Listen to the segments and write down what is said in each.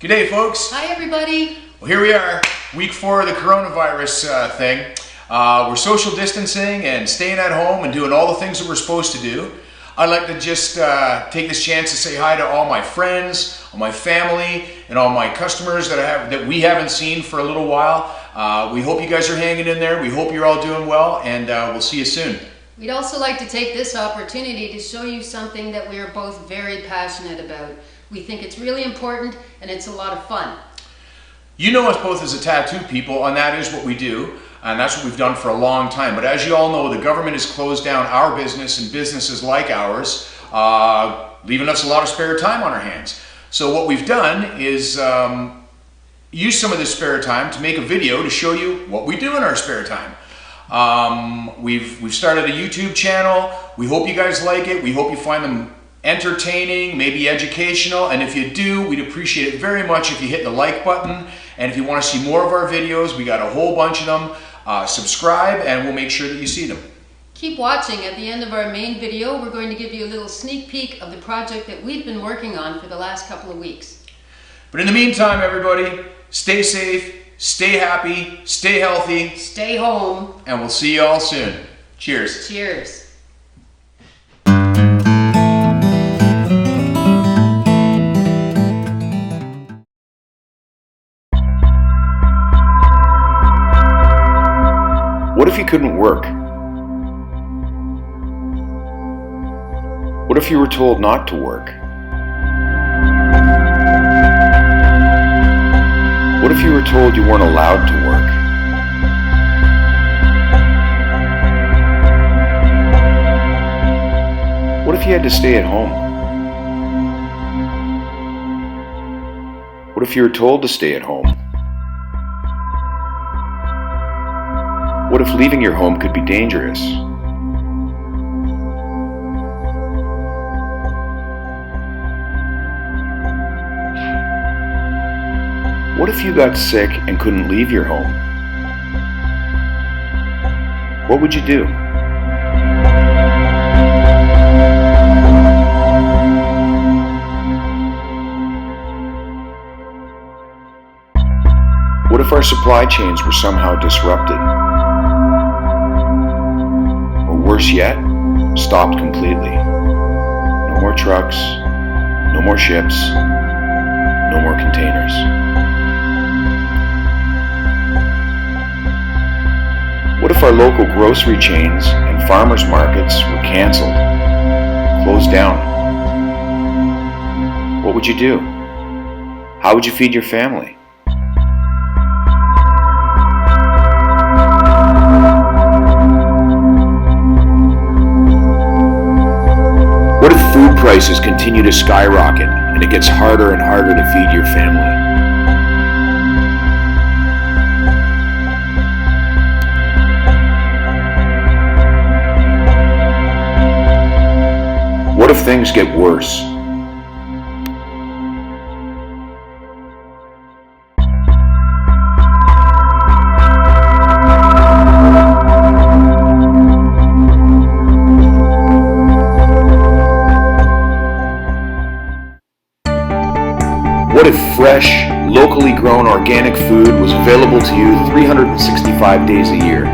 G'day, folks. Hi, everybody. Well, here we are, week 4 of the coronavirus thing. We're social distancing and staying at home and doing all the things that we're supposed to do. I'd like to just take this chance to say hi to all my friends, all my family, and all my customers that we haven't seen for a little while. We hope you guys are hanging in there. We hope you're all doing well, and we'll see you soon. We'd also like to take this opportunity to show you something that we are both very passionate about. We think it's really important and it's a lot of fun. You know us both as a tattoo people, and that is what we do, and that's what we've done for a long time. But as you all know, the government has closed down our business and businesses like ours, leaving us a lot of spare time on our hands. So what we've done is use some of this spare time to make a video to show you what we do in our spare time. We've started a YouTube channel. We hope you guys like it. We hope you find them entertaining, maybe educational, and if you do, we'd appreciate it very much if you hit the like button. And if you want to see more of our videos, we got a whole bunch of them. Subscribe and we'll make sure that you see them. Keep watching. At the end of our main video, we're going to give you a little sneak peek of the project that we've been working on for the last couple of weeks. But in the meantime, everybody, stay safe, stay happy, stay healthy, stay home, and we'll see you all soon. Cheers. Cheers. What if you couldn't work? What if you were told not to work? What if you were told you weren't allowed to work? What if you had to stay at home? What if you were told to stay at home? What if leaving your home could be dangerous? What if you got sick and couldn't leave your home? What would you do? What if our supply chains were somehow disrupted? Worse yet, stopped completely. No more trucks, no more ships, no more containers. What if our local grocery chains and farmers markets were canceled, closed down? What would you do? How would you feed your family? What if food prices continue to skyrocket and it gets harder and harder to feed your family? What if things get worse? What if fresh, locally grown organic food was available to you 365 days a year?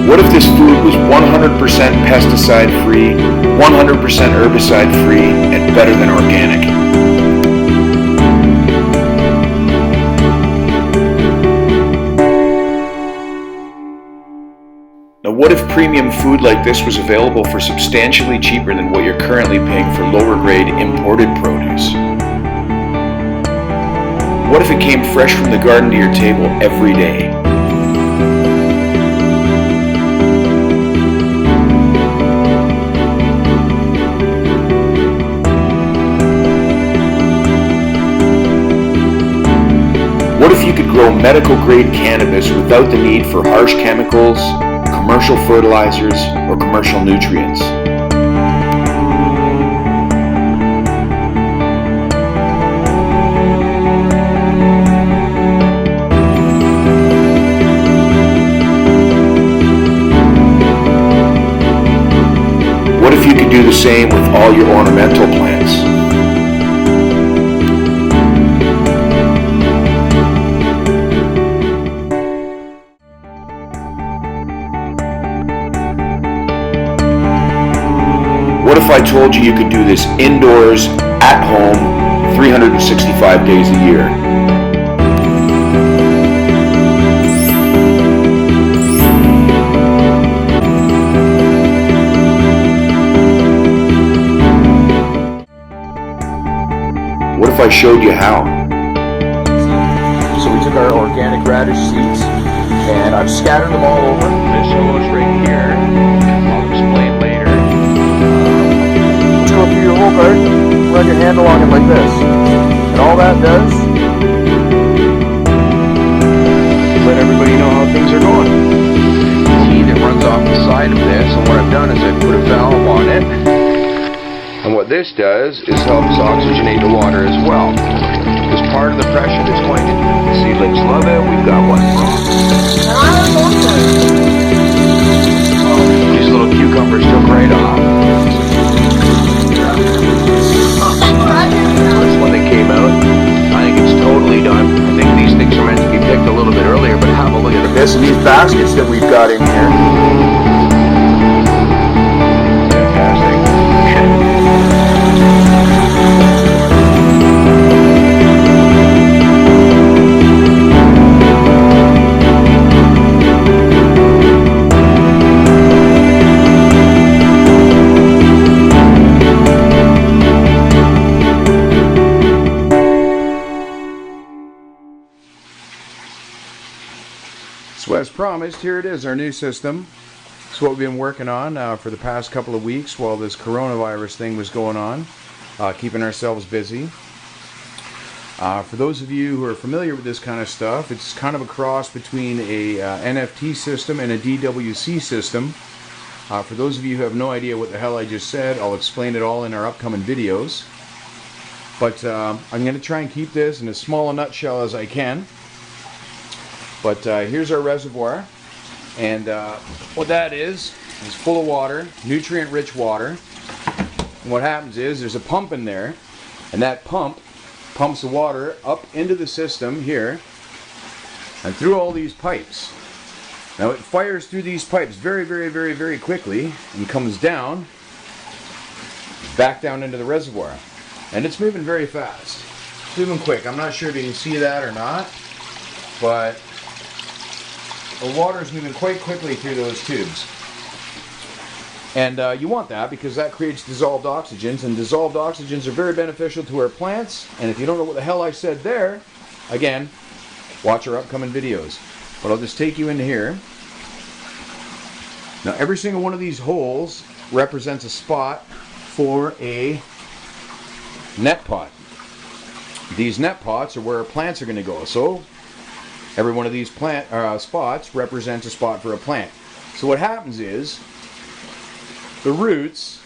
What if this food was 100% pesticide free, 100% herbicide free, and better than organic? Now, what if premium food like this was available for substantially cheaper than what you're currently paying for lower grade imported produce? What if it came fresh from the garden to your table every day? What if you could grow medical grade cannabis without the need for harsh chemicals, commercial fertilizers, or commercial nutrients? do the same with all your ornamental plants. What if I told you could do this indoors, at home, 365 days a year? What if I showed you how? So we took our organic radish seeds and I've scattered them all over. This shows right here. I'll explain later. Let's go through your whole garden, run your hand along it like this. And all that does, let everybody know how things are going. Seed that runs off the side of this, and what I've done is I've put a valve on it. And what this does is helps oxygenate the water as well. As part of the pressure that's going in. The seedlings love it. We've got one. These little cucumbers took right off. This one that came out, I think it's totally done. I think these things are meant to be picked a little bit earlier, but have a look at this. These baskets that we've got in here. So as promised, here it is, our new system. It's what we've been working on for the past couple of weeks while this coronavirus thing was going on, keeping ourselves busy. For those of you who are familiar with this kind of stuff, it's kind of a cross between a NFT system and a DWC system. For those of you who have no idea what the hell I just said, I'll explain it all in our upcoming videos. But I'm going to try and keep this in as small a nutshell as I can. But here's our reservoir, and what that is full of water, nutrient-rich water. And what happens is there's a pump in there, and that pump pumps the water up into the system here and through all these pipes. Now it fires through these pipes very, very, very, very quickly and comes down, back down into the reservoir. And it's moving very fast. It's moving quick. I'm not sure if you can see that or not, but the water is moving quite quickly through those tubes. And you want that because that creates dissolved oxygens, and dissolved oxygens are very beneficial to our plants. And if you don't know what the hell I said there, again, watch our upcoming videos. But I'll just take you into here. Now every single one of these holes represents a spot for a net pot. These net pots are where our plants are going to go. So every one of these plant spots represents a spot for a plant. So what happens is the roots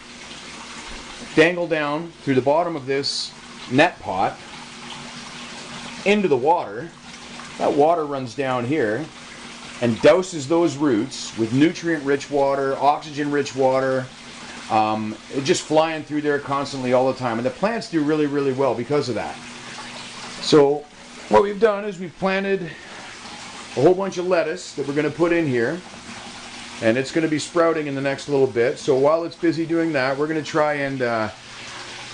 dangle down through the bottom of this net pot into the water. That water runs down here and douses those roots with nutrient-rich water, oxygen-rich water, just flying through there constantly all the time. And the plants do really, really well because of that. So what we've done is we've planted a whole bunch of lettuce that we're going to put in here, and it's going to be sprouting in the next little bit. So while it's busy doing that, we're going to try and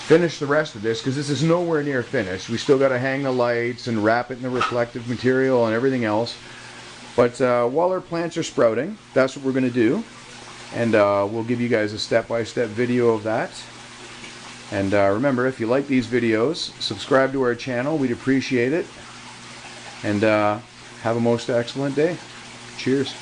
finish the rest of this, because this is nowhere near finished. We still got to hang the lights and wrap it in the reflective material and everything else. But while our plants are sprouting, that's what we're going to do, and we'll give you guys a step-by-step video of that. And remember, if you like these videos, subscribe to our channel. We'd appreciate it. And have a most excellent day. Cheers.